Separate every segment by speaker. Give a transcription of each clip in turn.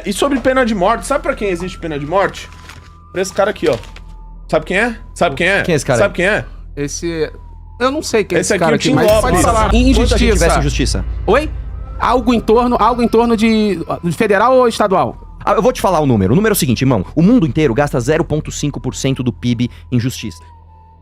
Speaker 1: E sobre pena de morte, sabe pra quem existe pena de morte? Pra esse cara aqui, ó. Sabe quem é? Sabe quem é?
Speaker 2: Quem é esse cara?
Speaker 1: Sabe quem é?
Speaker 3: Esse... Eu não sei quem é
Speaker 1: Esse
Speaker 3: esse
Speaker 1: aqui
Speaker 3: cara
Speaker 1: é o
Speaker 3: aqui,
Speaker 1: Tim
Speaker 3: mas
Speaker 1: Lopes.
Speaker 3: pode falar.
Speaker 2: Quanta gente tivesse
Speaker 3: Injustiça.
Speaker 2: injustiça?
Speaker 3: Oi? Algo em torno de federal ou estadual?
Speaker 2: Eu vou te falar o número. O número é o seguinte, irmão. O mundo inteiro gasta 0,5% do PIB em justiça.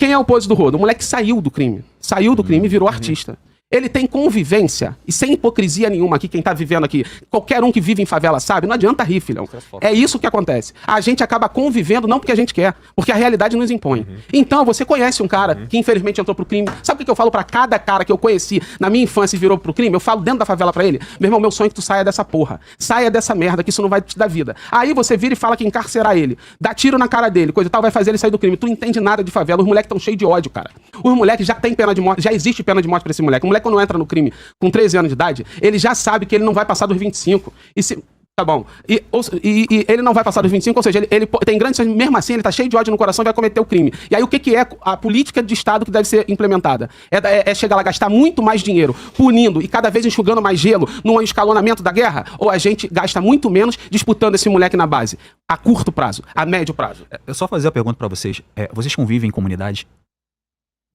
Speaker 3: Quem é o pose do rodo? O moleque saiu do crime. Saiu do crime e virou artista. Ele tem convivência, e sem hipocrisia nenhuma aqui, quem tá vivendo aqui, qualquer um que vive em favela sabe, não adianta rir, filhão. É isso que acontece. A gente acaba convivendo não porque a gente quer, porque a realidade nos impõe. Então, você conhece um cara que infelizmente entrou pro crime. Sabe o que eu falo pra cada cara que eu conheci na minha infância e virou pro crime? Eu falo dentro da favela pra ele, meu irmão, meu sonho é que tu saia dessa porra. Saia dessa merda, que isso não vai te dar vida. Aí você vira e fala que encarcerar ele, dá tiro na cara dele, coisa e tal, vai fazer ele sair do crime. Tu não entende nada de favela, os moleques tão cheios de ódio, cara. Os moleques já tem pena de morte, já existe pena de morte pra esse moleque. O moleque quando entra no crime com 13 anos de idade, ele já sabe que ele não vai passar dos 25. E se... Tá bom. E ele não vai passar dos 25, ou seja, ele tem grandes... Mesmo assim, ele tá cheio de ódio no coração e vai cometer o crime. E aí, o que é a política de Estado que deve ser implementada? É chegar lá, gastar muito mais dinheiro, punindo e cada vez enxugando mais gelo num escalonamento da guerra? Ou a gente gasta muito menos disputando esse moleque na base? A curto prazo, a médio prazo.
Speaker 4: Eu só fazer a pergunta pra vocês. Vocês convivem em comunidade?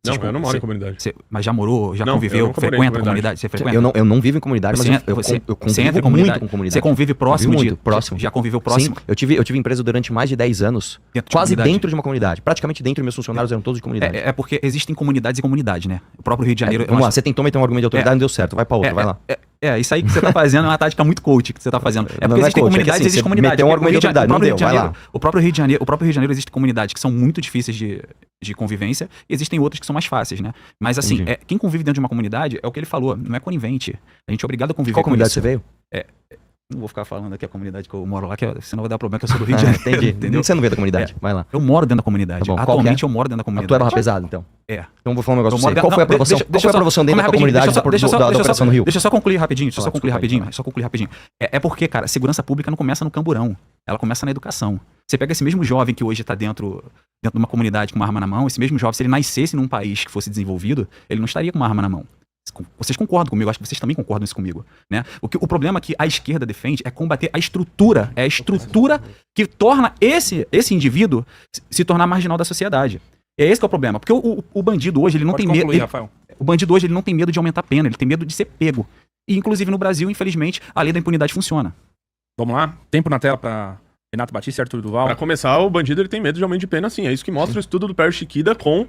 Speaker 1: Não, eu não moro em comunidade.
Speaker 4: Mas já morou, já
Speaker 1: Não, eu
Speaker 4: conviveu,
Speaker 1: nunca morei em
Speaker 4: frequenta
Speaker 1: comunidade.
Speaker 4: comunidade? Você frequenta?
Speaker 2: Eu não vivo em comunidade, mas eu
Speaker 4: Você
Speaker 2: convivo
Speaker 4: entra em
Speaker 2: muito com comunidade.
Speaker 4: Você convive próximo
Speaker 2: Convivo muito, próximo.
Speaker 4: Já conviveu próximo?
Speaker 2: Sim, eu tive empresa durante mais de 10 anos,
Speaker 4: Dentro de
Speaker 2: quase
Speaker 4: comunidade?
Speaker 2: dentro de uma comunidade. Praticamente dentro, meus funcionários eram todos de comunidade.
Speaker 4: É porque existem comunidades e comunidades, né? O próprio Rio de Janeiro...
Speaker 2: Vamos lá, você tentou meter um argumento de autoridade, não deu certo. Vai pra outra, vai lá.
Speaker 4: Isso aí que você tá fazendo é uma tática muito coach que você tá fazendo. É
Speaker 2: Não
Speaker 4: porque
Speaker 2: é
Speaker 4: existem
Speaker 2: coach, é que
Speaker 4: comunidades,
Speaker 2: assim,
Speaker 4: existe
Speaker 2: você
Speaker 4: comunidade.
Speaker 2: meteu um argumento de autoridade, não deu, vai lá.
Speaker 4: O próprio Rio de Janeiro existe comunidades que são muito difíceis de convivência e existem outras que são mais fáceis, né? Mas assim, quem convive dentro de uma comunidade é o que ele falou, não é conivente. A gente é obrigado a conviver
Speaker 2: Qual
Speaker 4: com
Speaker 2: comunidade
Speaker 4: isso.
Speaker 2: você veio?
Speaker 4: Não vou ficar falando aqui a comunidade que eu moro lá, que senão vai dar problema, que eu sou do Rio de Janeiro.
Speaker 2: Entendi.
Speaker 4: Entendeu?
Speaker 2: Você não veio da comunidade, vai lá.
Speaker 4: Eu moro dentro da comunidade.
Speaker 2: Tá bom,
Speaker 4: Atualmente eu moro dentro da
Speaker 2: A
Speaker 4: comunidade.
Speaker 2: tua é barra pesada, então.
Speaker 4: É.
Speaker 2: Então vou falar um negócio
Speaker 4: Eu
Speaker 2: pra
Speaker 4: moro
Speaker 2: você. Qual foi a aprovação? Qual foi a aprovação dentro da comunidade da Operação no Rio?
Speaker 4: Deixa eu só concluir rapidinho,
Speaker 2: Desculpa aí.
Speaker 4: É porque, cara, segurança pública não começa no camburão. Ela começa na educação. Você pega esse mesmo jovem que hoje tá dentro de uma comunidade com uma arma na mão, esse mesmo jovem, se ele nascesse num país que fosse desenvolvido, ele não estaria com uma arma na mão. Vocês concordam comigo? Acho que vocês também concordam isso comigo, né? O problema que a esquerda defende é combater a estrutura. É a estrutura que torna esse indivíduo se tornar marginal da sociedade. É esse que é o problema. Porque o bandido hoje, ele não tem medo... O bandido hoje, ele não tem medo de aumentar a pena, ele tem medo de ser pego. E, inclusive, no Brasil, infelizmente, a lei da impunidade funciona.
Speaker 5: Vamos lá? Tempo na tela pra Renato Batista e Arthur Duval.
Speaker 1: Pra começar, o bandido ele tem medo de aumento de pena, sim. É isso que mostra o estudo do Perry Chiquida com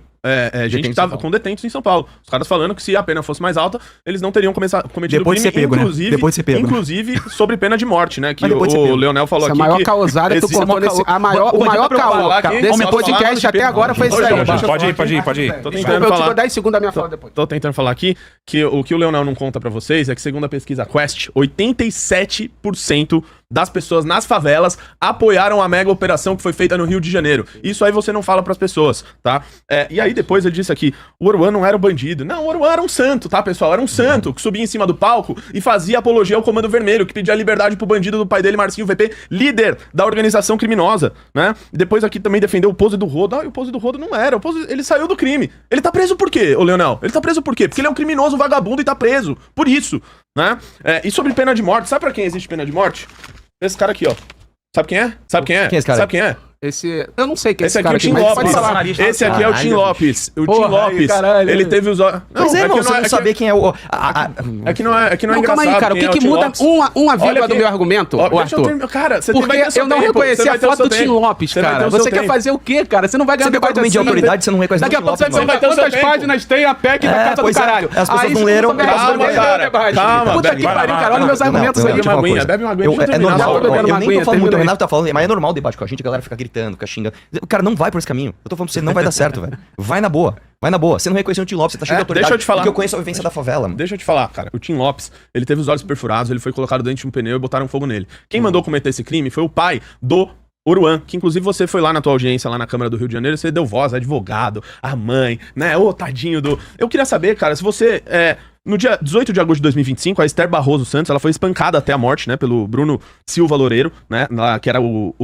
Speaker 1: gente que tava com detentos em São Paulo. Os caras falando que se a pena fosse mais alta, eles não teriam cometido
Speaker 4: Depois
Speaker 1: crime,
Speaker 4: de ser pego,
Speaker 1: inclusive,
Speaker 4: né? Depois de ser pego,
Speaker 1: inclusive sobre pena de morte, né? Que o Leonel falou
Speaker 3: Essa
Speaker 1: aqui.
Speaker 3: a maior
Speaker 1: que
Speaker 3: causada que tu contou nesse... O maior caô desse podcast até agora foi isso aí.
Speaker 5: Pode ir.
Speaker 1: Tô
Speaker 3: Eu
Speaker 1: tentando
Speaker 3: te
Speaker 1: falar.
Speaker 3: dou 10 segundos da minha fala depois.
Speaker 1: Tô tentando falar aqui que o que o Leonel não conta pra vocês é que, segundo a pesquisa Quest, 87% das pessoas nas favelas apoiaram a mega operação que foi feita no Rio de Janeiro. Isso aí você não fala pras pessoas, tá? E aí depois ele disse aqui, o Oruan não era o bandido. Não, o Oruan era um santo, tá, pessoal? Era um santo que subia em cima do palco e fazia apologia ao Comando Vermelho, que pedia liberdade pro bandido do pai dele, Marcinho VP, líder da organização criminosa, né? E depois aqui também defendeu o Pose do Rodo. Ah, e o Pose do Rodo não era. O Pose, ele saiu do crime. Ele tá preso por quê, ô Leonel? Ele tá preso por quê? Porque ele é um criminoso vagabundo e tá preso. Por isso, né? E sobre pena de morte, sabe pra quem existe pena de morte? Esse cara aqui, ó. Sabe quem é? Sabe quem é?
Speaker 2: Quem é esse cara?
Speaker 1: Sabe quem é?
Speaker 3: Eu não sei quem é
Speaker 1: Esse
Speaker 3: esse
Speaker 1: aqui é
Speaker 3: cara
Speaker 1: o Tim
Speaker 3: aqui, mas
Speaker 1: Lopes.
Speaker 3: pode falar.
Speaker 1: Esse aqui é o Tim Lopes. O Tim
Speaker 3: Porra,
Speaker 1: Lopes,
Speaker 3: caralho.
Speaker 1: ele teve os olhos...
Speaker 2: Pois é, irmão, você não saber quem é o...
Speaker 1: É que não é
Speaker 3: Não,
Speaker 1: engraçado.
Speaker 3: calma aí, cara. O
Speaker 1: quem é
Speaker 3: que
Speaker 1: Tim
Speaker 3: muda
Speaker 1: Lopes.
Speaker 3: uma
Speaker 1: Olha
Speaker 3: vírgula do
Speaker 1: aqui.
Speaker 3: meu argumento,
Speaker 1: Ó,
Speaker 3: ô
Speaker 1: deixa eu
Speaker 3: Arthur?
Speaker 1: terminar. Cara, você
Speaker 3: Porque
Speaker 1: vai ter seu
Speaker 3: eu não
Speaker 1: tempo,
Speaker 3: reconheci
Speaker 1: você
Speaker 3: a
Speaker 1: vai ter o
Speaker 3: foto
Speaker 1: seu
Speaker 3: do Tim
Speaker 1: tempo.
Speaker 3: Lopes,
Speaker 1: Você vai ter
Speaker 3: cara.
Speaker 1: o seu
Speaker 3: Você quer
Speaker 1: tempo.
Speaker 3: fazer o quê, cara? Você não vai ganhar
Speaker 2: Você pegou
Speaker 3: debate
Speaker 2: argumento de
Speaker 3: assim.
Speaker 2: autoridade, você não reconhece
Speaker 3: Daqui a
Speaker 2: o Tim
Speaker 3: pouco você
Speaker 2: Lopes,
Speaker 3: vai
Speaker 2: mano.
Speaker 3: perguntar quantas páginas tem a PEC da casa do
Speaker 2: pois é.
Speaker 3: caralho.
Speaker 2: As pessoas
Speaker 3: Aí
Speaker 2: não
Speaker 3: você
Speaker 2: leram.
Speaker 3: souber
Speaker 1: Calma,
Speaker 3: responder,
Speaker 1: cara.
Speaker 3: debate.
Speaker 1: Calma,
Speaker 3: Puta
Speaker 1: bebe
Speaker 3: que
Speaker 1: uma
Speaker 3: pariu,
Speaker 1: água.
Speaker 3: cara. Olha meus argumentos aí.
Speaker 1: Bebe uma aguinha, bebe uma aguinha. Deixa eu
Speaker 2: É
Speaker 1: terminar,
Speaker 2: normal,
Speaker 1: só.
Speaker 3: bebendo
Speaker 2: eu nem
Speaker 3: aguinha,
Speaker 2: tô falando muito, o
Speaker 3: termina aí.
Speaker 2: Renato tá falando, mas é normal o debate com a gente, a galera fica gritando, fica xingando. Cara, não vai por esse caminho. Eu tô falando pra você, não vai dar certo, velho. Vai na boa. Vai na boa. Você não reconheceu o Tim Lopes, você tá cheio de autoridade.
Speaker 1: deixa eu te falar.
Speaker 2: Porque eu conheço a vivência da favela, mano.
Speaker 1: Deixa eu te falar, cara. O Tim Lopes, ele teve os olhos perfurados, ele foi colocado dentro de um pneu e botaram fogo nele. Quem mandou cometer esse crime foi o pai do Oruan, que inclusive você foi lá na tua audiência, lá na Câmara do Rio de Janeiro, você deu voz, advogado, a mãe, né? Ô, tadinho do... Eu queria saber, cara, se você... No dia 18 de agosto de 2025, a Esther Barroso Santos, ela foi espancada até a morte, né? Pelo Bruno Silva Loureiro, né? Que era o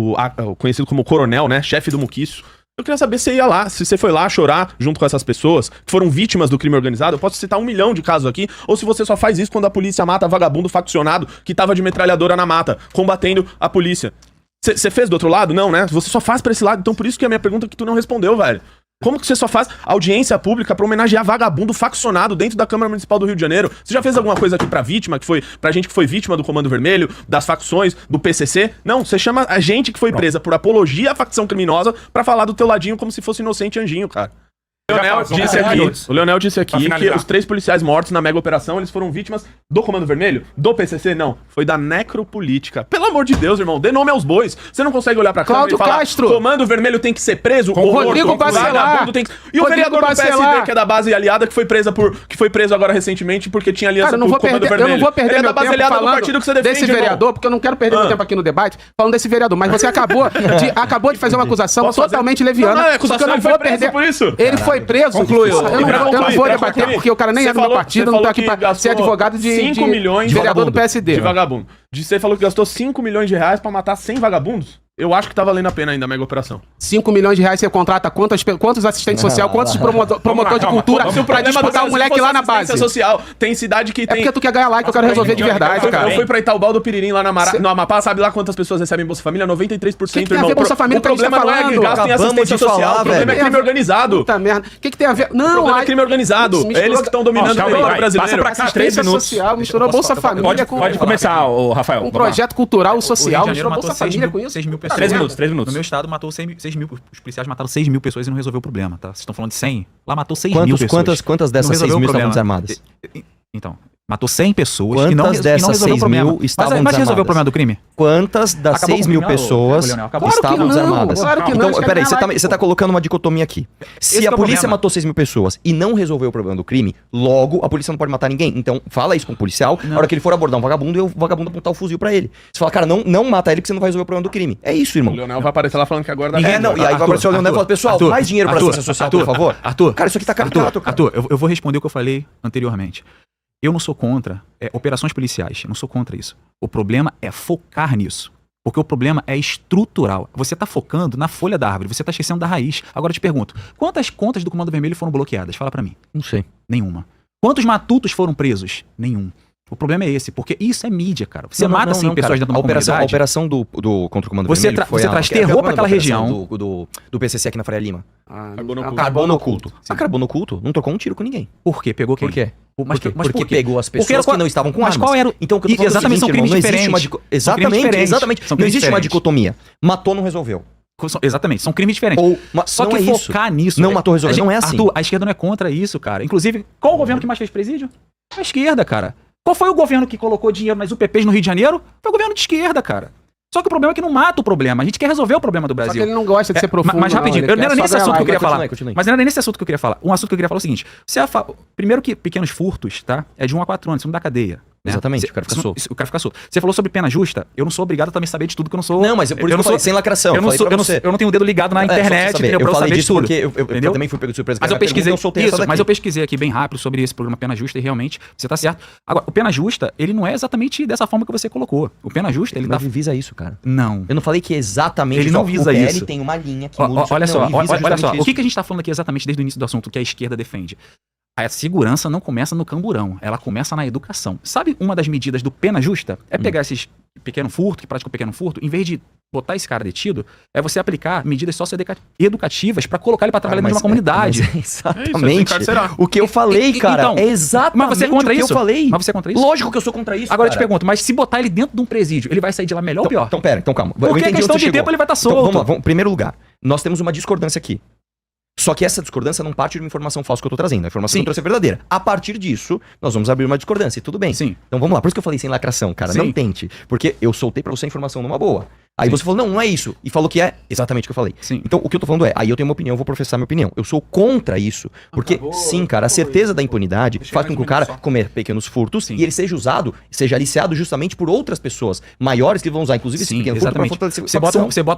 Speaker 1: conhecido como coronel, né? Chefe do Muquiço. Eu queria saber se você ia lá, se você foi lá chorar junto com essas pessoas que foram vítimas do crime organizado. Eu posso citar 1 milhão de casos aqui. Ou se você só faz isso quando a polícia mata vagabundo faccionado que tava de metralhadora na mata, combatendo a polícia. Você fez do outro lado? Não, né? Você só faz pra esse lado. Então por isso que a minha pergunta é que tu não respondeu, velho. Como que você só faz audiência pública pra homenagear vagabundo faccionado dentro da Câmara Municipal do Rio de Janeiro? Você já fez alguma coisa aqui pra vítima, pra gente que foi vítima do Comando Vermelho, das facções, do PCC? Não, você chama a gente que foi presa por apologia à facção criminosa pra falar do teu ladinho como se fosse inocente anjinho, cara. O Leonel disse aqui que os 3 policiais mortos na mega operação, eles foram vítimas do Comando Vermelho? Do PCC? Não. Foi da necropolítica. Pelo amor de Deus, irmão, dê nome aos bois. Você não consegue olhar pra câmera e falar,
Speaker 3: Castro.
Speaker 1: Comando Vermelho tem que ser preso?
Speaker 3: Com Rodrigo Bacelar.
Speaker 1: Tem que... E o vereador do PSD, que é da base aliada, que foi preso agora recentemente porque tinha aliança
Speaker 3: com o Comando Vermelho. Eu não vou perder meu tempo falando partido que você defende, desse vereador, porque eu não quero perder meu tempo aqui no debate falando desse vereador. Mas você acabou de fazer uma acusação totalmente leviana.
Speaker 1: Porque eu não vou perder por isso.
Speaker 3: Ele foi preso.
Speaker 1: Concluiu.
Speaker 3: Eu não vou debater porque o cara nem é do meu partido, não tá aqui pra ser advogado de
Speaker 1: 5 milhões de
Speaker 3: vereador do PSD.
Speaker 1: De vagabundo. Você falou que gastou 5 milhões de reais pra matar 100 vagabundos? Eu acho que tá valendo a pena ainda a mega operação. 5
Speaker 3: milhões de reais você contrata quantos assistentes sociais, quantos promotor de cultura pra disputar o moleque lá na base?
Speaker 1: Social. Tem cidade que tem...
Speaker 3: É porque tu quer ganhar like, eu quero resolver de verdade, cara.
Speaker 1: Eu fui pra Itaubal do Piririm, lá no Amapá, sabe lá quantas pessoas recebem Bolsa Família? 93%,
Speaker 3: que tem a ver Bolsa Família?
Speaker 1: O problema não é gasto em assistência social, o problema é crime organizado.
Speaker 3: Puta merda. O que tem a ver?
Speaker 1: Não, o problema é crime organizado. Eles que estão dominando o território brasileiro.
Speaker 5: Passa pra cá 3 minutos.
Speaker 3: Social, misturou Bolsa Família com...
Speaker 5: Pode começar, Rafael.
Speaker 3: Um projeto cultural social, misturou Bolsa Família com isso.
Speaker 4: 6 mil pessoas.
Speaker 5: 3 minutos.
Speaker 4: No meu estado matou 6 mil, os policiais mataram 6 mil pessoas e não resolveu o problema, tá? Vocês estão falando de 100? Lá matou 6 mil pessoas.
Speaker 2: Quantas dessas 6 mil estavam desarmadas?
Speaker 4: Então, matou 100 pessoas
Speaker 2: e não
Speaker 4: resolveu o problema.
Speaker 2: Estavam desarmadas?
Speaker 4: Mas resolveu o problema do crime?
Speaker 2: Quantas das 6 mil pessoas estavam desarmadas?
Speaker 3: Claro que não.
Speaker 2: Então, peraí, você tá colocando uma dicotomia aqui. Se a polícia matou 6 mil pessoas e não resolveu o problema do crime, logo a polícia não pode matar ninguém. Então, fala isso com o policial, na hora que ele for abordar um vagabundo, e o vagabundo apontar o fuzil pra ele. Você fala, cara, não mata ele porque você não vai resolver o problema do crime. É isso, irmão.
Speaker 1: O Leonel vai aparecer lá falando que agora dá
Speaker 2: E aí vai aparecer o Leonel e fala, pessoal, mais dinheiro pra assistência social, por favor.
Speaker 4: Cara, isso aqui tá caricato, cara. Arthur, eu vou responder o que eu falei anteriormente. Eu não sou contra operações policiais, eu não sou contra isso. O problema é focar nisso. Porque o problema é estrutural. Você está focando na folha da árvore, você está esquecendo da raiz. Agora eu te pergunto, quantas contas do Comando Vermelho foram bloqueadas? Fala pra mim.
Speaker 2: Não sei.
Speaker 4: Nenhuma. Quantos matutos foram presos? Nenhum. O problema é esse, porque isso é mídia, cara. Você mata 100 pessoas dentro de uma comunidade.
Speaker 2: A operação do contra o Comando Vermelho
Speaker 4: foi... Você traz terror pra aquela região.
Speaker 2: Do PCC aqui na Faria Lima.
Speaker 1: Carbono
Speaker 2: oculto. A Carbono oculto não trocou um tiro com ninguém.
Speaker 4: Por quê? Pegou quem?
Speaker 2: Por quê?
Speaker 4: Mas
Speaker 2: porque pegou as pessoas que não estavam com armas.
Speaker 4: Mas qual era o...
Speaker 2: Então, o que eu tô falando
Speaker 4: exatamente, são crimes diferentes.
Speaker 2: Exatamente. Não existe uma dicotomia. Matou, não resolveu.
Speaker 4: Exatamente, são crimes diferentes. Só que focar nisso...
Speaker 2: Não matou, resolveu. Não é assim.
Speaker 4: Arthur, a esquerda não é contra isso, cara. Inclusive, qual o governo que mais fez presídio? A esquerda, cara. Qual foi o governo que colocou dinheiro nas UPPs no Rio de Janeiro? Foi o governo de esquerda, cara. Só que o problema é que não mata o problema. A gente quer resolver o problema do Brasil.
Speaker 3: Só que ele não gosta de ser profundo.
Speaker 4: Mas rapidinho, não era nesse assunto que eu queria falar.
Speaker 2: Continue.
Speaker 4: Mas não era nesse assunto que eu queria falar. Um assunto que eu queria falar é o seguinte. Primeiro que pequenos furtos, tá? É de 1 a 4 anos, você não dá cadeia. Né?
Speaker 2: Exatamente, o cara fica solto.
Speaker 4: O cara fica solto. Você falou sobre pena justa, eu não sou obrigado a também saber de tudo que eu não sou...
Speaker 2: Não, mas por isso eu não falei, sem lacração.
Speaker 4: Eu não tenho o dedo ligado na internet, entendeu?
Speaker 2: Eu falei disso
Speaker 4: tudo.
Speaker 2: porque eu também fui pego de surpresa.
Speaker 4: Mas eu pesquisei mas eu pesquisei aqui bem rápido sobre esse programa Pena Justa e realmente você tá certo. Agora, o Pena Justa, ele não é exatamente dessa forma que você colocou. O Pena Justa, ele
Speaker 2: visa isso, cara.
Speaker 4: Não.
Speaker 2: Eu não falei que exatamente
Speaker 4: ele não visa isso.
Speaker 2: Ele tem uma linha que
Speaker 4: muda. Olha só. O que a gente tá falando aqui exatamente desde o início do assunto que a esquerda defende? A segurança não começa no camburão, ela começa na educação. Sabe uma das medidas do Pena Justa? É pegar esses pequeno furto, que praticam pequeno furto, em vez de botar esse cara detido, é você aplicar medidas socioeducativas pra colocar ele pra trabalhar dentro de uma comunidade.
Speaker 2: Exatamente. O que eu falei, cara.
Speaker 4: Então,
Speaker 2: é exatamente
Speaker 4: mas você é contra
Speaker 2: o que
Speaker 4: isso?
Speaker 2: eu falei.
Speaker 4: Mas você é contra isso?
Speaker 2: Lógico que eu sou contra isso,
Speaker 4: Agora
Speaker 2: cara.
Speaker 4: eu te pergunto, mas se botar ele dentro de um presídio, ele vai sair de lá melhor ou pior?
Speaker 2: Então calma.
Speaker 4: Porque a questão de tempo ele vai estar solto.
Speaker 2: Então, vamos lá, primeiro lugar, nós temos uma discordância aqui. Só que essa discordância não parte de uma informação falsa que eu tô trazendo. A informação que eu trouxe é verdadeira. A partir disso, nós vamos abrir uma discordância. E tudo bem.
Speaker 4: Sim.
Speaker 2: Então vamos lá. Por isso que eu falei sem lacração, cara.
Speaker 4: Sim.
Speaker 2: Não tente. Porque eu soltei pra você a informação numa boa. Aí você falou, não é isso. E falou que é exatamente o que eu falei.
Speaker 4: Sim.
Speaker 2: Então o que eu tô falando é, aí eu tenho uma opinião, eu vou professar minha opinião. Eu sou contra isso. Porque, sim, cara, a certeza da impunidade faz com que o cara comer pequenos furtos e ele seja usado, seja aliciado justamente por outras pessoas maiores que vão usar, inclusive, esse pequeno furto pra fortalecer.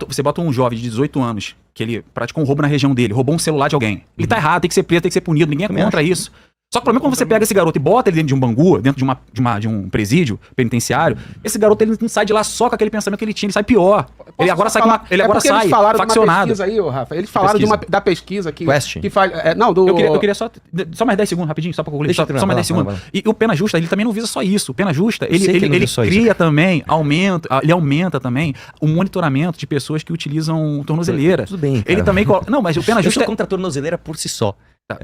Speaker 4: Você bota um jovem de 18 anos que ele praticou um roubo na região dele, roubou um celular de alguém. Ele tá errado, tem que ser preso, tem que ser punido, ninguém é contra isso. Só que o problema é quando você pega esse garoto e bota ele dentro de um bangu, dentro de um presídio penitenciário, esse garoto ele não sai de lá só com aquele pensamento que ele tinha, ele sai pior. Ele agora sai, ele agora sai
Speaker 3: eles falaram
Speaker 4: faccionado.
Speaker 3: de uma pesquisa aí, ô, Rafa. Eles falaram da pesquisa que
Speaker 2: Quest?
Speaker 3: que faz, não, do
Speaker 4: Eu queria só mais 10 segundos, rapidinho, só pra concluir.
Speaker 2: Deixa eu
Speaker 4: Só
Speaker 2: terminar,
Speaker 4: mais
Speaker 2: vai
Speaker 4: 10
Speaker 2: lá,
Speaker 4: segundos.
Speaker 2: vai lá.
Speaker 4: E o Pena Justa, ele também não visa só isso. O Pena Justa,
Speaker 2: Eu sei que ele não
Speaker 4: ele
Speaker 2: visa só isso.
Speaker 4: cria também, ele aumenta também o monitoramento de pessoas que utilizam tornozeleira.
Speaker 2: Tudo bem, cara.
Speaker 4: Ele também não, mas o Pena
Speaker 2: Eu
Speaker 4: Justa
Speaker 2: sou contra a tornozeleira por si só.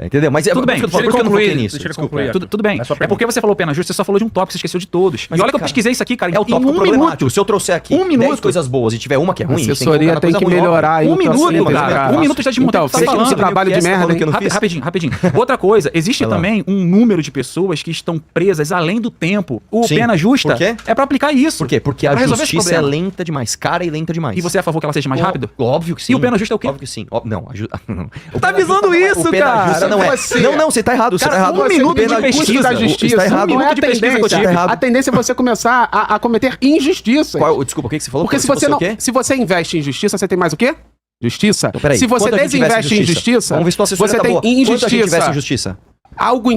Speaker 2: Entendeu? Mas
Speaker 4: Tudo bem,
Speaker 2: por
Speaker 5: deixa ele
Speaker 2: que eu não
Speaker 5: concluir,
Speaker 2: foquei nisso?
Speaker 5: deixa ele concluir.
Speaker 4: Tudo bem.
Speaker 5: É só
Speaker 4: É porque você falou Pena Justa, você só falou de um tópico, você esqueceu de todos.
Speaker 2: Mas,
Speaker 4: e olha que eu
Speaker 2: cara,
Speaker 4: pesquisei isso aqui, cara,
Speaker 2: É o
Speaker 4: em
Speaker 2: tópico
Speaker 4: um
Speaker 2: problemático.
Speaker 4: minuto.
Speaker 2: Se eu trouxer aqui
Speaker 4: 1 minuto.
Speaker 2: 10 coisas boas e tiver uma que é ruim,
Speaker 3: A assessoria tem que
Speaker 2: colocar coisa
Speaker 3: melhorar aí.
Speaker 4: Um minuto, cara. Um minuto já desmontou
Speaker 3: Então,
Speaker 4: o que você
Speaker 3: fez
Speaker 4: tá falando.
Speaker 3: esse trabalho de
Speaker 2: Esse tá
Speaker 3: merda,
Speaker 2: falando que eu
Speaker 3: hein?
Speaker 2: não fiz.
Speaker 4: Rapidinho. Outra coisa, existe
Speaker 2: Vai lá.
Speaker 4: também um número de pessoas que estão presas além do tempo. O
Speaker 2: Sim.
Speaker 4: Pena Justa
Speaker 2: Por quê?
Speaker 4: é pra aplicar isso.
Speaker 2: Por quê? Porque
Speaker 4: É
Speaker 2: a
Speaker 4: pra resolver esse
Speaker 2: justiça é
Speaker 4: problema.
Speaker 2: lenta demais, cara e lenta demais.
Speaker 4: E você é a favor que ela seja mais rápida?
Speaker 2: Óbvio que sim.
Speaker 4: E o Pena Justa é o quê?
Speaker 2: Óbvio que sim. Não, não.
Speaker 4: Tá avisando isso,
Speaker 2: o Pena
Speaker 4: cara.
Speaker 2: Justa não é.
Speaker 3: Você-
Speaker 2: Não, você tá errado. Você
Speaker 4: Cara,
Speaker 2: tá errado.
Speaker 4: um minuto de
Speaker 2: Pena
Speaker 4: pesquisa
Speaker 2: Justa
Speaker 3: da justiça,
Speaker 2: Está errado.
Speaker 3: não é a
Speaker 4: de pesquisa que eu
Speaker 3: tendência.
Speaker 4: tive.
Speaker 2: errado.
Speaker 3: A tendência é você começar a cometer injustiças.
Speaker 2: Desculpa, o que você falou?
Speaker 3: Porque se você não,
Speaker 2: o quê?
Speaker 3: se você investe em justiça, você tem mais o quê? Justiça.
Speaker 2: Então, peraí.
Speaker 3: Se você
Speaker 2: Quanto a gente investe
Speaker 3: desinveste em justiça,
Speaker 2: Vamos ver se tua assessoria
Speaker 3: você
Speaker 2: tá
Speaker 3: tem
Speaker 2: boa. Quanto a gente investe em
Speaker 3: injustiça.
Speaker 2: justiça?
Speaker 3: Algo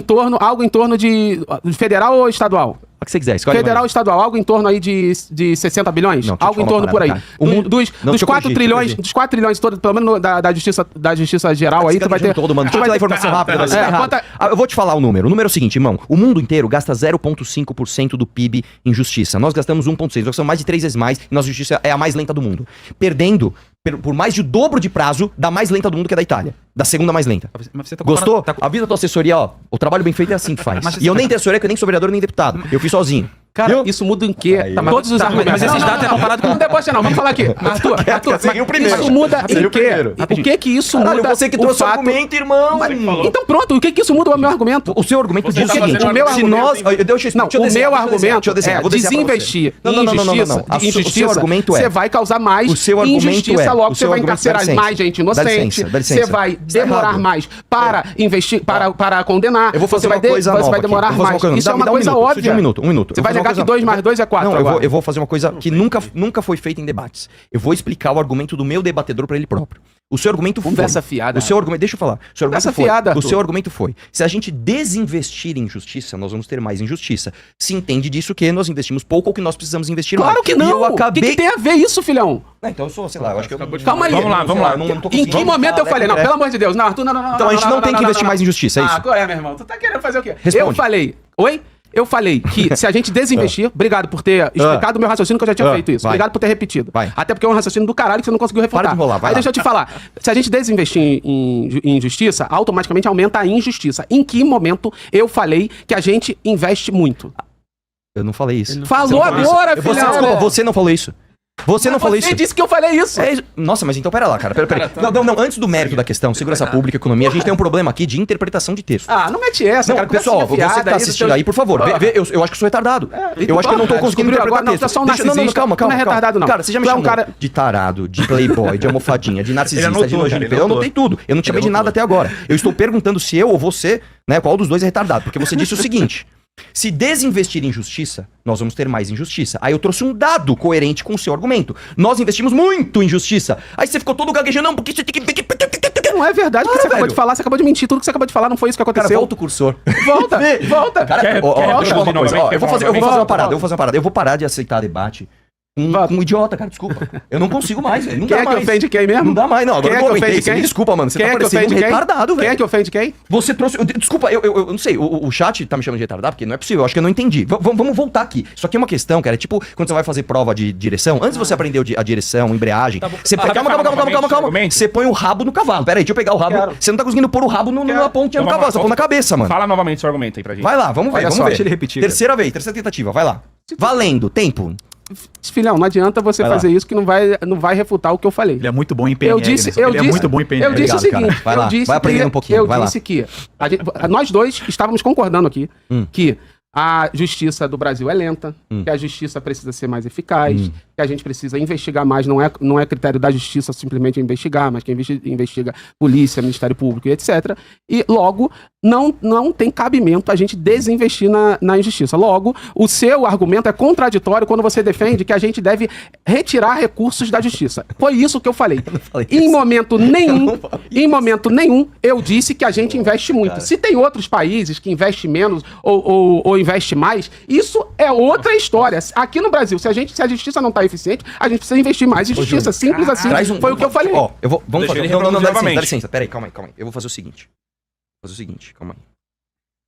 Speaker 3: em torno de federal ou estadual?
Speaker 2: O que você quiser. Escolhe
Speaker 3: Federal ou
Speaker 2: uma.
Speaker 3: estadual, algo em torno aí de 60 bilhões?
Speaker 2: Não, deixa eu
Speaker 3: Algo em
Speaker 2: te falar
Speaker 3: torno
Speaker 2: uma
Speaker 3: por aí.
Speaker 2: parada, cara. O mundo-
Speaker 3: Dos
Speaker 2: Não, deixa eu
Speaker 3: 4
Speaker 2: corrigir,
Speaker 3: trilhões,
Speaker 2: corrigir.
Speaker 3: dos 4 trilhões todos, pelo menos da justiça geral aí, tu vai ter.
Speaker 2: Todo, mano. Deixa eu te dar a informação rápida. Você tá errado.
Speaker 3: quanta-
Speaker 2: Eu vou te falar o número. O número é o seguinte, irmão. O mundo inteiro gasta 0,5% do PIB em justiça. Nós gastamos 1,6%. Nós gastamos mais de 3 vezes mais. E nossa justiça é a mais lenta do mundo. Perdendo por mais de o dobro de prazo da mais lenta do mundo, que é da Itália. Da segunda mais lenta.
Speaker 4: Mas você tá
Speaker 2: Gostou?
Speaker 4: comparando-
Speaker 2: Avisa a tua assessoria, ó. O trabalho bem feito é assim que faz.
Speaker 4: Mas
Speaker 2: E eu
Speaker 4: você-
Speaker 2: nem tenho assessoria, que eu nem sou vereador, nem deputado. Eu fiz sozinho.
Speaker 3: Cara,
Speaker 2: Viu?
Speaker 3: isso muda em quê?
Speaker 2: Aí,
Speaker 3: Todos os
Speaker 4: tá,
Speaker 3: argumentos.
Speaker 4: mas esses dados é comparado com-
Speaker 3: Não debocha não, vamos falar aqui. Arthur,
Speaker 2: seria o primeiro.
Speaker 3: isso muda
Speaker 2: Seria
Speaker 3: em
Speaker 2: o
Speaker 3: quê?
Speaker 2: primeiro.
Speaker 3: O que que isso
Speaker 2: Caralho,
Speaker 3: muda
Speaker 2: você que
Speaker 3: o
Speaker 2: trouxe o
Speaker 3: fato...
Speaker 2: argumento, irmão.
Speaker 3: Então pronto, o que que isso muda o meu argumento?
Speaker 2: O seu argumento
Speaker 5: Você
Speaker 2: diz o
Speaker 5: tá
Speaker 2: seguinte,
Speaker 5: fazendo
Speaker 3: o meu
Speaker 2: se
Speaker 3: argumento,
Speaker 2: nós... Deixa eu
Speaker 3: Não,
Speaker 2: deixa eu
Speaker 3: o
Speaker 2: desenhar,
Speaker 3: meu
Speaker 2: deixa eu desenhar,
Speaker 3: argumento
Speaker 2: deixa eu
Speaker 3: é
Speaker 2: desenhar pra você.
Speaker 3: desinvestir
Speaker 2: Não,
Speaker 3: em
Speaker 2: não, não, não,
Speaker 3: injustiça,
Speaker 2: não, não.
Speaker 3: de injustiça,
Speaker 2: O seu argumento é...
Speaker 3: você vai causar mais
Speaker 2: O seu argumento
Speaker 3: injustiça,
Speaker 2: é-
Speaker 3: logo
Speaker 2: o
Speaker 3: você
Speaker 2: seu
Speaker 3: vai
Speaker 2: argumento-
Speaker 3: encarcerar
Speaker 2: dá licença,
Speaker 3: mais gente
Speaker 2: dá
Speaker 3: inocente,
Speaker 2: licença, dá licença.
Speaker 3: você vai
Speaker 2: Tá
Speaker 3: demorar
Speaker 2: errado.
Speaker 3: mais para investir, para condenar,
Speaker 2: Eu vou fazer
Speaker 3: você vai
Speaker 2: uma coisa
Speaker 3: você
Speaker 2: nova
Speaker 3: vai
Speaker 2: aqui.
Speaker 3: demorar
Speaker 2: Eu vou fazer
Speaker 3: mais.
Speaker 2: coisa-
Speaker 3: Isso é
Speaker 2: me
Speaker 3: uma
Speaker 2: dá um
Speaker 3: coisa
Speaker 2: minuto, preciso de
Speaker 3: óbvia.
Speaker 2: um minuto.
Speaker 3: Você
Speaker 2: Eu
Speaker 3: vai
Speaker 2: vou fazer
Speaker 3: negar
Speaker 2: uma
Speaker 3: que
Speaker 2: coisa-
Speaker 3: 2 mais 2 é 4
Speaker 2: Não,
Speaker 3: agora.
Speaker 2: eu vou fazer uma coisa que nunca foi feita em debates. Eu vou explicar o argumento do meu debatedor pra ele próprio. O seu argumento foi...
Speaker 3: Conversa fiada.
Speaker 2: O seu argumento... Deixa eu falar. O seu argumento
Speaker 3: Conversa
Speaker 2: foi...
Speaker 3: fiada,
Speaker 2: O
Speaker 3: Arthur.
Speaker 2: seu argumento foi... Se a gente desinvestir em justiça, nós vamos ter mais injustiça. Se entende disso que nós investimos pouco ou que nós precisamos investir mais.
Speaker 3: Claro que
Speaker 2: E
Speaker 3: não!
Speaker 2: eu acabei...
Speaker 3: O que tem a ver isso, filhão?
Speaker 2: Então eu sou, sei lá, eu acho que eu...
Speaker 3: Calma aí.
Speaker 5: Vamos lá, vamos lá.
Speaker 3: Em que momento eu falei? Não, pelo amor de Deus. Não, Arthur, não.
Speaker 2: Então a gente não tem que investir mais em justiça, é isso?
Speaker 3: Ah, qual é, meu irmão? Tu tá querendo fazer o quê?
Speaker 2: Responde.
Speaker 3: Eu falei... Oi? Eu falei que se a gente desinvestir, obrigado por ter explicado o meu raciocínio, que eu já tinha feito isso.
Speaker 2: vai.
Speaker 3: Obrigado por ter repetido.
Speaker 2: Vai.
Speaker 3: Até porque é um raciocínio do caralho que você não conseguiu refutar.
Speaker 2: Para de enrolar, vai
Speaker 3: Aí
Speaker 2: lá.
Speaker 3: deixa eu te falar. Se a gente desinvestir em justiça, automaticamente aumenta a injustiça. Em que momento eu falei que a gente investe muito?
Speaker 2: Eu não falei isso.
Speaker 3: Falou agora,
Speaker 2: Você,
Speaker 3: filhão!
Speaker 2: desculpa, você não falou isso. Você não falou isso.
Speaker 3: Você disse que eu falei isso!
Speaker 2: É isso. Nossa, mas então pera lá, cara. Pera. Não, antes do mérito da questão, segurança pública, economia, a gente tem um problema aqui de interpretação de texto.
Speaker 3: Ah, não mete essa,
Speaker 2: Não,
Speaker 3: cara.
Speaker 2: pessoal, você que tá assistindo aí, por favor, eu acho que eu sou retardado. Eu acho que eu não tô conseguindo interpretar
Speaker 3: agora, não,
Speaker 2: texto.
Speaker 3: tu é só um
Speaker 2: Deixa-
Speaker 3: narcisista.
Speaker 2: calma.
Speaker 3: Tu não é retardado, não.
Speaker 2: Cara, você já me
Speaker 3: Tu é um
Speaker 2: chamou
Speaker 3: cara-
Speaker 2: de tarado, de playboy, de almofadinha, de narcisista,
Speaker 5: Ele anotou,
Speaker 2: de nojento.
Speaker 5: cara, ele
Speaker 2: Eu
Speaker 5: anotou.
Speaker 2: anotei tudo. Eu não te chamei de
Speaker 5: Ele
Speaker 2: nada
Speaker 5: anotou.
Speaker 2: até agora. Eu estou perguntando se eu ou você, né, qual dos dois é retardado. Porque você disse o seguinte... Se desinvestir em justiça, nós vamos ter mais injustiça. Aí eu trouxe um dado coerente com o seu argumento. Nós investimos muito em justiça. Aí você ficou todo gaguejando, não, porque você tem que...
Speaker 3: Não é verdade o que você acabou
Speaker 2: velho.
Speaker 3: de falar, você acabou de mentir. Tudo que você acabou de falar não foi isso que
Speaker 2: Cara,
Speaker 3: aconteceu.
Speaker 2: volta o cursor.
Speaker 3: Volta, volta.
Speaker 2: Cara,
Speaker 5: Quer-
Speaker 2: ó,
Speaker 5: quer
Speaker 2: deixa eu falar uma coisa.
Speaker 5: novamente?
Speaker 2: Ó, eu vou fazer uma
Speaker 3: Volta,
Speaker 2: parada,
Speaker 3: volta.
Speaker 2: Eu vou parar de aceitar debate com um idiota, cara, desculpa. Eu não consigo mais, velho. Não
Speaker 3: Quem
Speaker 2: dá
Speaker 3: é que
Speaker 2: mais.
Speaker 3: ofende quem mesmo?
Speaker 2: Não dá mais, não. Agora
Speaker 3: Quem é
Speaker 2: eu
Speaker 3: que
Speaker 2: comentei,
Speaker 3: ofende
Speaker 2: você
Speaker 3: quem?
Speaker 2: me desculpa, mano. Você
Speaker 3: Quem
Speaker 2: tá
Speaker 3: é que
Speaker 2: parecendo um
Speaker 3: ofende quem?
Speaker 2: retardado, velho.
Speaker 3: Quem é que ofende quem?
Speaker 2: Você trouxe... Desculpa, eu não sei, o chat tá me chamando de retardado, porque não é possível, eu acho que eu não entendi. Vamos voltar aqui. Isso aqui é uma questão, cara, é tipo quando você vai fazer prova de direção, antes de você aprender a direção, embreagem, você
Speaker 5: Ah,
Speaker 2: calma.
Speaker 5: argumente.
Speaker 2: Você põe o rabo no cavalo. Pera aí, deixa eu pegar o rabo.
Speaker 3: Quero.
Speaker 2: Você não tá conseguindo pôr o rabo na pontinha do
Speaker 5: Então,
Speaker 2: cavalo, você tá pondo na
Speaker 5: vamos lá.
Speaker 2: cabeça, mano.
Speaker 5: Fala novamente seu argumento aí pra gente.
Speaker 2: Vai lá, vamos ver,
Speaker 3: Olha
Speaker 2: vamos
Speaker 3: só,
Speaker 2: ver.
Speaker 4: deixa ele repetir, cara.
Speaker 2: Terceira tentativa, vai lá. Valendo, tempo.
Speaker 3: Filhão, não adianta você
Speaker 2: Vai lá.
Speaker 3: fazer isso que não vai refutar o que eu falei.
Speaker 4: Ele é muito bom em PNL.
Speaker 3: Eu disse,
Speaker 4: né? Ele é muito bom em PNL.
Speaker 3: eu disse o
Speaker 2: Obrigado,
Speaker 3: seguinte,
Speaker 2: cara. Vai lá,
Speaker 3: eu disse
Speaker 2: vai aprendendo
Speaker 3: que,
Speaker 2: um pouquinho,
Speaker 3: eu
Speaker 2: vai lá.
Speaker 3: disse que nós dois estávamos concordando aqui que a justiça do Brasil é lenta, que a justiça precisa ser mais eficaz, que a gente precisa investigar mais, não é critério da justiça simplesmente investigar, mas quem investiga polícia, Ministério Público e etc. E logo, não tem cabimento a gente desinvestir na injustiça. Logo, o seu argumento é contraditório quando você defende que a gente deve retirar recursos da justiça. Foi isso que eu falei. Em momento nenhum, eu disse que a gente investe muito. Cara. Se tem outros países que investem menos ou investe mais, isso é outra história. Aqui no Brasil, se a justiça não está eficiente, a gente precisa investir mais em justiça. Simples assim. Foi o que eu falei.
Speaker 2: Ó, vamos fazer. Não, dá licença. Peraí, calma aí. Eu vou fazer o seguinte. Calma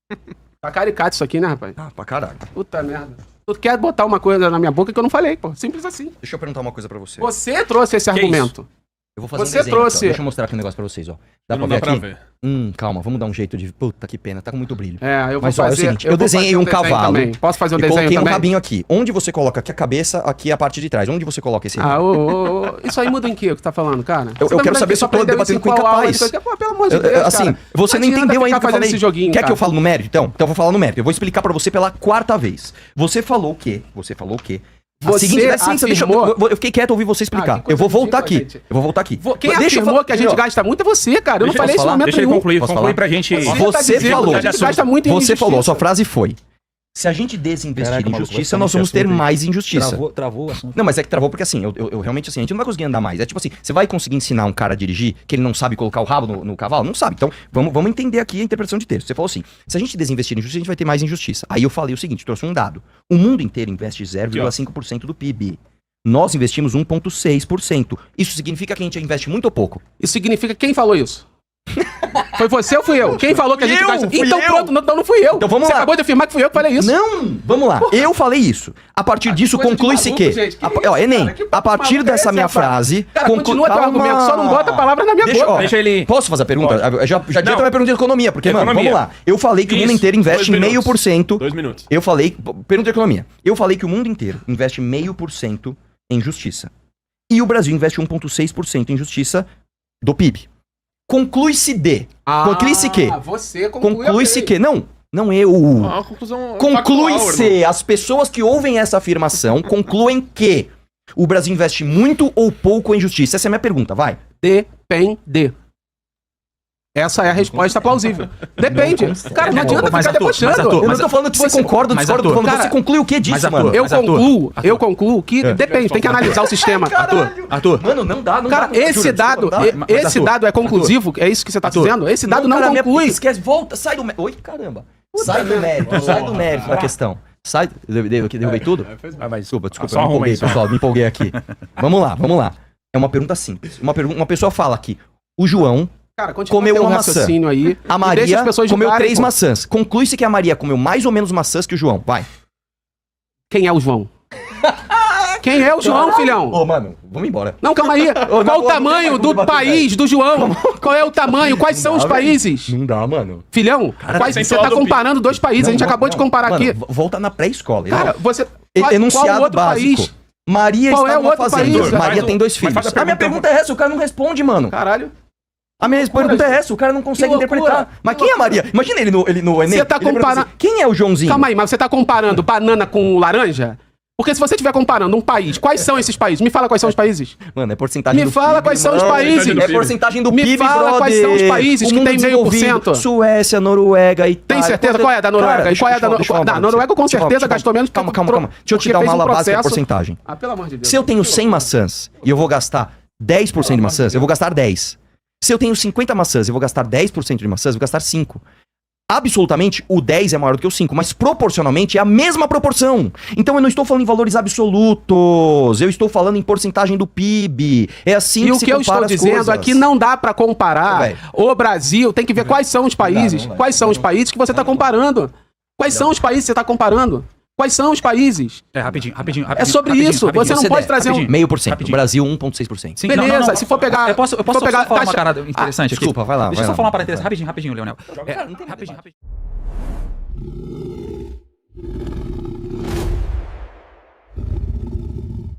Speaker 2: aí.
Speaker 3: Tá caricato isso aqui, né, rapaz?
Speaker 2: Ah, pra caralho.
Speaker 3: Puta merda. Tu quer botar uma coisa na minha boca que eu não falei, pô. Simples assim.
Speaker 2: Deixa eu perguntar uma coisa pra você.
Speaker 3: Você trouxe esse argumento.
Speaker 2: Eu vou fazer
Speaker 3: você
Speaker 2: um desenho,
Speaker 3: trouxe.
Speaker 2: Então. Deixa eu mostrar aqui um negócio pra vocês, ó. Dá pra ver aqui? Calma, vamos dar um jeito de... Puta, que pena, tá com muito brilho.
Speaker 3: Eu vou
Speaker 2: Mas,
Speaker 3: fazer...
Speaker 2: é o seguinte, eu desenhei um cavalo.
Speaker 3: Também. Posso fazer um desenho
Speaker 2: também?
Speaker 3: coloquei
Speaker 2: um rabinho aqui. Onde você coloca aqui a cabeça, aqui a parte de trás? Onde você coloca esse
Speaker 3: isso aí muda em que tu tá falando, cara?
Speaker 2: Eu quero saber se eu tô debatendo com incapaz.
Speaker 3: Pô, pelo amor de Deus,
Speaker 2: assim, você não entendeu ainda o que eu falei.
Speaker 3: Esse joguinho,
Speaker 2: Quer que eu fale no mérito? Então eu vou falar no mérito. Eu vou explicar pra você pela 4ª vez. Você falou o quê? Eu fiquei quieto, ouvi você explicar. Eu vou voltar aqui.
Speaker 3: Quem afirmou que a gente gasta muito é você, cara. Eu não falei isso no momento
Speaker 5: nenhum. Deixa ele concluir pra gente...
Speaker 2: Você falou, a sua frase foi... Se a gente desinvestir em justiça, nós vamos ter mais injustiça.
Speaker 5: Travou o assunto.
Speaker 2: Não, mas é que travou porque assim, eu realmente assim, a gente não vai conseguir andar mais. É tipo assim, você vai conseguir ensinar um cara a dirigir que ele não sabe colocar o rabo no cavalo? Não sabe. Então, vamos entender aqui a interpretação de texto. Você falou assim, se a gente desinvestir em justiça, a gente vai ter mais injustiça. Aí eu falei o seguinte, trouxe um dado. O mundo inteiro investe 0,5% do PIB. Nós investimos 1,6%. Isso significa que a gente investe muito ou pouco?
Speaker 3: Isso significa quem falou isso? Foi você ou fui eu? Quem falou que a gente gasta? Então pronto, não fui eu.
Speaker 2: Então vamos
Speaker 3: você
Speaker 2: lá.
Speaker 3: acabou de afirmar que fui eu que falei isso.
Speaker 2: Não, vamos lá. Eu falei isso. A partir disso, conclui-se que... Enem, a partir dessa minha frase...
Speaker 3: Cara, continua teu argumento, só não bota a palavra na minha boca.
Speaker 5: Deixa ele...
Speaker 2: Posso fazer a pergunta? Já tinha também a pergunta de economia, porque, mano, vamos lá. Eu falei que o mundo inteiro investe 0,5%.
Speaker 1: 2 minutos.
Speaker 2: Eu falei... Pergunta de economia. Eu falei que o mundo inteiro investe 0,5% em justiça. E o Brasil investe 1,6% em justiça do PIB. Conclui-se de. Conclui-se que.
Speaker 3: Você
Speaker 2: conclui-se que. Não eu.
Speaker 1: A conclusão
Speaker 2: Conclui-se. As pessoas que ouvem essa afirmação concluem que o Brasil investe muito ou pouco em justiça. Essa é a minha pergunta, vai.
Speaker 3: Depende. Essa é a resposta plausível. Depende. Cara, não adianta ficar debochando.
Speaker 2: Eu não tô falando que você concorda ou discorda, eu tô falando que você conclui o que disso, mano?
Speaker 3: Eu concluo que depende, tem que analisar o sistema.
Speaker 4: Arthur.
Speaker 2: Mano, não dá.
Speaker 3: Cara, esse dado é conclusivo? É isso que você tá dizendo? Esse dado não conclui.
Speaker 2: Esquece, volta, sai do mérito. Oi, caramba. Sai do mérito da questão. Sai, derrubei tudo? Desculpa, eu me empolguei, pessoal, me empolguei aqui. Vamos lá. É uma pergunta simples. Uma pessoa fala aqui, o João comeu uma maçã.
Speaker 3: Aí,
Speaker 2: a Maria comeu 3 maçãs. Conclui-se que a Maria comeu mais ou menos maçãs que o João. Vai.
Speaker 3: Quem é o João? Quem é o João, filhão?
Speaker 2: Ô, mano, vamos embora.
Speaker 3: Não, calma aí. Qual o tamanho do país do João? Qual é o tamanho? Quais são os países?
Speaker 2: Não dá, mano.
Speaker 3: Filhão, você tá comparando 2 países. A gente acabou de comparar aqui.
Speaker 2: Volta na pré-escola.
Speaker 3: Cara, você...
Speaker 2: Enunciado básico. Maria
Speaker 3: qual é o outro país?
Speaker 2: Maria tem 2 filhos. A minha pergunta é essa, o cara não responde, mano.
Speaker 3: Caralho.
Speaker 2: A minha pergunta é essa, o cara não consegue interpretar. Mas quem é a Maria? Imagina ele no Enem.
Speaker 3: Você tá comparando...
Speaker 2: Assim, quem é o Joãozinho?
Speaker 3: Calma aí, mas você tá comparando banana com laranja? Porque se você estiver comparando um país, quais são esses países? Me fala quais são os países.
Speaker 2: Mano, é porcentagem
Speaker 3: do PIB. Me fala quais são os países.
Speaker 2: É porcentagem do PIB,
Speaker 3: Me fala quais são os países que tem 0,5%.
Speaker 2: Suécia, Noruega, Itália.
Speaker 3: Tem certeza? Qual é da Noruega? Qual é da Noruega? A Noruega com certeza gastou menos.
Speaker 2: Calma. Deixa eu te dar uma ala básica da porcentagem.
Speaker 3: Pelo amor de Deus.
Speaker 2: Se eu tenho 100 maçãs e eu vou gastar 10% de maçãs, eu vou gastar 10. Se eu tenho 50 maçãs e eu vou gastar 10% de maçãs, eu vou gastar 5. Absolutamente, o 10 é maior do que o 5, mas proporcionalmente é a mesma proporção. Então eu não estou falando em valores absolutos, eu estou falando em porcentagem do PIB. É assim que se compara as coisas. E o que eu estou dizendo aqui não dá pra comparar o Brasil, tem que ver quais são os países, quais são os países que você está comparando. Quais são os países que você está comparando? Quais são os países?
Speaker 4: Rapidinho.
Speaker 3: É sobre isso. Você não pode trazer
Speaker 2: 0,5%. Brasil, 1,6%.
Speaker 3: Beleza, se for pegar...
Speaker 4: Eu posso pegar, falar uma parada interessante aqui?
Speaker 2: Desculpa, vai lá.
Speaker 4: Deixa eu só falar uma parada interessante. Rapidinho, Leonel. Rapidinho.